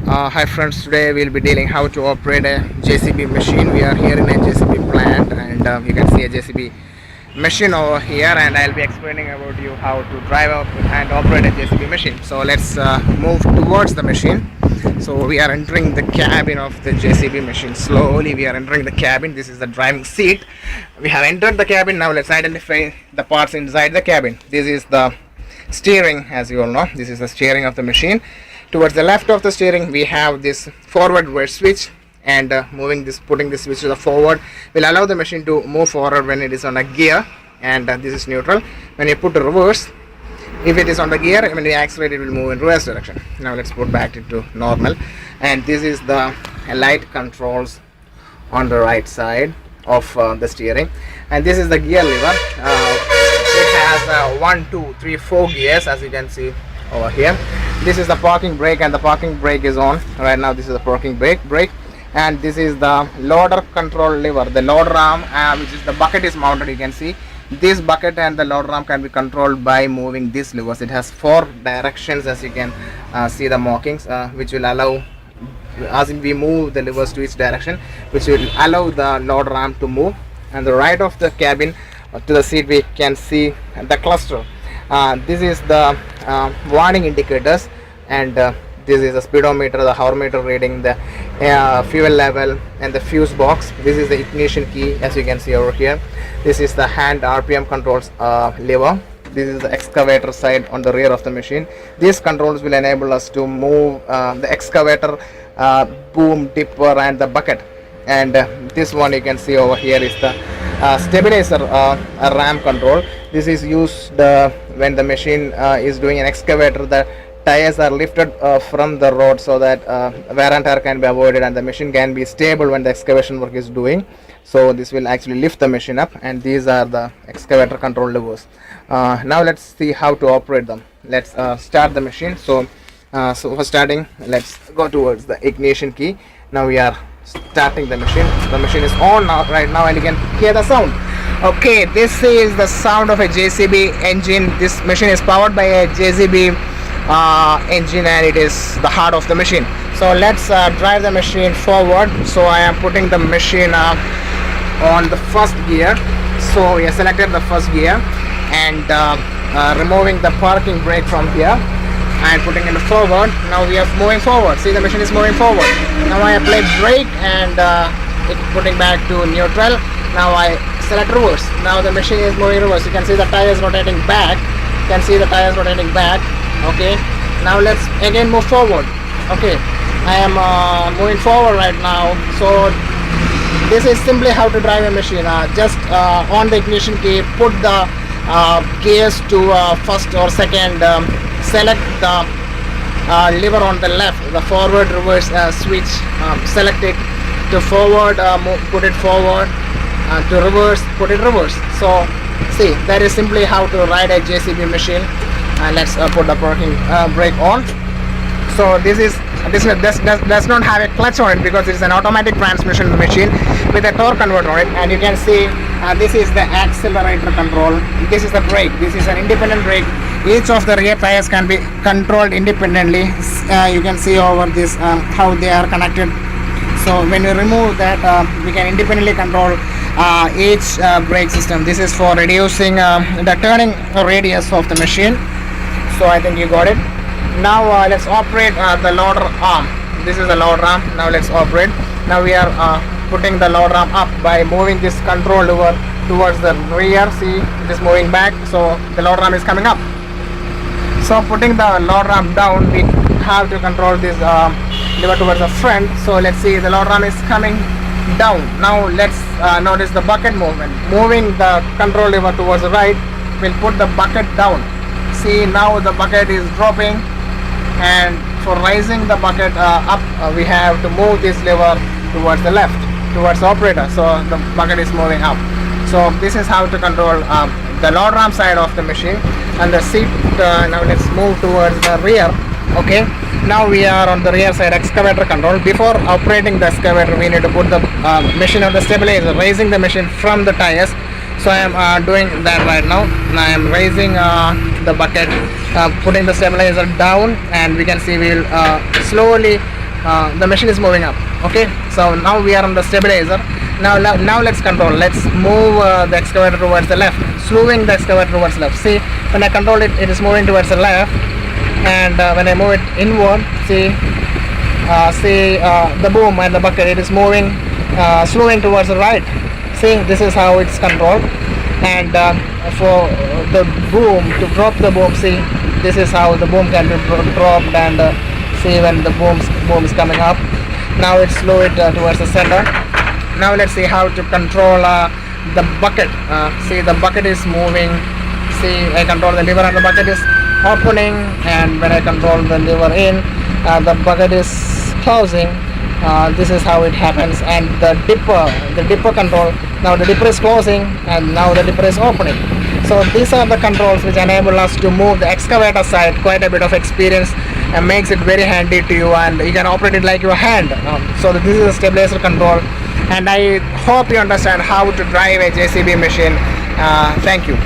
Hi friends, today we'll be dealing how to operate a JCB machine. We are here in a JCB plant and you can see a JCB machine over here, and I'll be explaining about you how to drive up and operate a JCB machine. So let's move towards the machine. So we are entering the cabin of the JCB machine. Slowly we are entering the cabin. This is the driving seat. We have entered the cabin. Now let's identify the parts inside the cabin. This is the steering, as you all know. This is the steering of the machine. Towards the left of the steering we have this forward reverse switch, and putting this switch to the forward will allow the machine to move forward when it is on a gear, and this is neutral. When you put the reverse, if it is on the gear, when you accelerate it will move in reverse direction. Now let's put back into normal, and this is the light controls on the right side of the steering, and this is the gear lever. It has 1, 2, 3, 4 gears, as you can see over here. This is the parking brake, and the parking brake is on right now. This is the parking brake, and this is the loader control lever. The loader arm, which is the bucket, is mounted. You can see this bucket and the loader arm can be controlled by moving these levers. It has 4 directions, as you can see the markings, which will allow, as in we move the levers to each direction, which will allow the loader arm to move. And the right of the cabin to the seat we can see the cluster. This is the warning indicators, and this is the speedometer, the hour meter reading, the fuel level, and the fuse box. This is the ignition key, as you can see over here. This is the hand RPM controls lever. This is the excavator side on the rear of the machine. These controls will enable us to move the excavator, boom, dipper, and the bucket. And this one you can see over here is the stabilizer ram control. This is used when the machine is doing an excavator. The tires are lifted from the road so that wear and tear can be avoided, and the machine can be stable when the excavation work is doing. So this will actually lift the machine up, and these are the excavator control levers. Now let's see how to operate them. Let's start the machine. So for starting, let's go towards the ignition key. Now we are starting the machine. The machine is on now, right now, and you can hear the sound. Okay, this is the sound of a JCB engine. This machine is powered by a JCB engine, and it is the heart of the machine. So let's drive the machine forward. So I am putting the machine on the first gear. So we have selected the first gear, and removing the parking brake from here and putting it forward. Now we are moving forward. See, the machine is moving forward. Now I apply brake, and it's putting back to neutral. Now I select reverse. Now the machine is moving reverse. You can see the tires rotating back. You can see the tires rotating back. Okay, now let's again move forward. Okay, I am moving forward right now. So this is simply how to drive a machine. Just on the ignition key, put the gears to first or second. Select the lever on the left, the forward reverse switch. Select it to forward, put it forward, to reverse, put it reverse. So see, that is simply how to ride a JCB machine. Let's put the parking brake on. So this does not have a clutch on it because it is an automatic transmission machine with a torque converter on it, and you can see this is the accelerator control. This is the brake. This is an independent brake. Each of the rear tires can be controlled independently. You can see over this how they are connected. So when we remove that, we can independently control each brake system. This is for reducing the turning radius of the machine. So I think you got it. Now let's operate the loader arm. This is the loader arm. Now let's operate. Now we are putting the loader arm up by moving this control lever towards the rear. See, it is moving back, so the loader arm is coming up. So putting the loader arm down, we have to control this lever towards the front. So let's see, the loader arm is coming down. Now let's notice the bucket movement. Moving the control lever towards the right will put the bucket down. See, now the bucket is dropping, and for raising the bucket up, we have to move this lever towards the left, towards the operator. So the bucket is moving up. So this is how to control the loader arm side of the machine. And the seat, now let's move towards the rear. Okay, now we are on the rear side, excavator control. Before operating the excavator, we need to put the machine on the stabilizer, raising the machine from the tires. So I am doing that right now. I am raising the bucket, putting the stabilizer down, and we can see we will slowly the machine is moving up. Okay, so now we are on the stabilizer. Now let's control. Let's move the excavator towards the left, slewing the excavator towards left. See, when I control it, it is moving towards the left, and when I move it inward, see the boom and the bucket, it is moving, slewing towards the right. See, this is how it's controlled. And for the boom, to drop the boom, see, this is how the boom can be dropped, and see when the boom is coming up. Now it's slow it towards the center. Now let's see how to control the bucket. See, the bucket is moving. See, I control the lever and the bucket is opening, and when I control the lever in, the bucket is closing. This is how it happens. And the dipper control, now the dipper is closing and now the dipper is opening. So these are the controls which enable us to move the excavator side. Quite a bit of experience and makes it very handy to you, and you can operate it like your hand. So this is a stabilizer control, and I hope you understand how to drive a JCB machine. Thank you.